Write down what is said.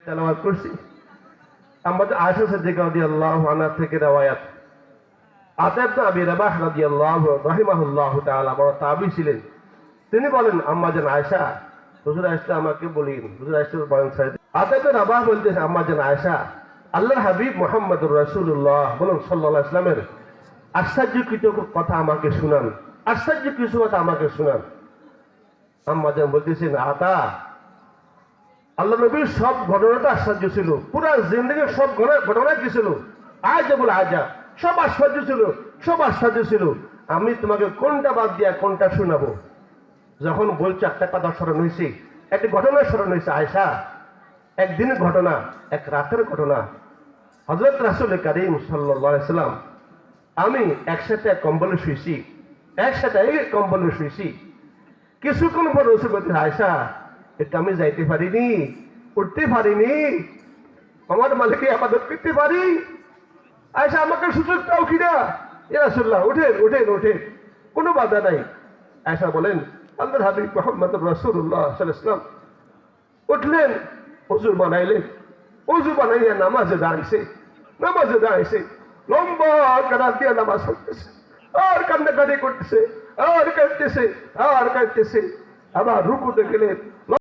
তেলাওয়াত করছি। আমাদের আয়েশা সিদ্দিকা রাদিয়াল্লাহু আনহা থেকে রওয়ায়াত, আতা ইবনে আবি রাবাহ রাদিয়াল্লাহু রাহিমাহুল্লাহু তাআলা বড় তাবী ছিলেন। তিনি বলেন, আম্মা জান আয়েশা, হুজুর আসলে আমাকে বলেন, হুজুর আসলে বয়ান ছাড়েন। আতা ইবনে রাবাহ বলতেছে, আম্মা জান আয়েশা, আল্লাহর হাবিব মুহাম্মদুর রাসূলুল্লাহ বলুন সাল্লাল্লাহু আলাইহি ওয়াসাল্লামের আশ্চর্যকৃত কথা আমাকে শুনান, আশ্চর্য কিছু কথা আমাকে শুনান। আম্মা জান বলতেছেন, আতা, আল্লাহ নবীর সব ঘটনাটা আশ্চর্য ছিল, পুরা জিন্দেগির সব ঘটনা কি ছিল? আজাবুল আজাব, সব আশ্চর্য ছিল, সব আশ্চর্য ছিল। আমি তোমাকে কোনটা বাদ দিয়া কোনটা শোনাবো? যখন বলছে একটা কথা স্মরণ হয়েছে, একটি ঘটনা স্মরণ হয়েছে। আয়েশা, একদিনের ঘটনা, এক রাতের ঘটনা। হযরত রাসূল কারীম সাল্লাল্লাহু আলাইহি সাল্লাম, আমি একসাথে এক কম্বলে শুয়েছি, একসাথে এই কম্বলে শুয়েছি। কিছুক্ষণ পর রসুল বলতে, আয়েশা, এটা আমি যাইতে পারিনি, উঠতে পারিনি, আমার মালিককে আবাদত করতে পারি। আয়েশা, আমাকে সুযোগ দাও কিনা। ইয়া রাসূলুল্লাহ, ওঠেন ওঠেন ওঠেন, কোনো বাধা নাই। আয়েশা বলেন, আল্লাহর হাবিব মুহাম্মদুর রাসূলুল্লাহ সাল্লাল্লাহু আলাইহি ওয়াসাল্লাম উঠলেন, ওযু বানাইলেন, ওযু বানাইয়া নামাজে দাঁড়াইছে, লম্বা কারাত দিয়া নামাজ পড়তেছে, আর কান্নাকাটি করতেছে, আর কাঁদতেছে, আর কাঁদতেছে। আবার রুকুতে গেলেন,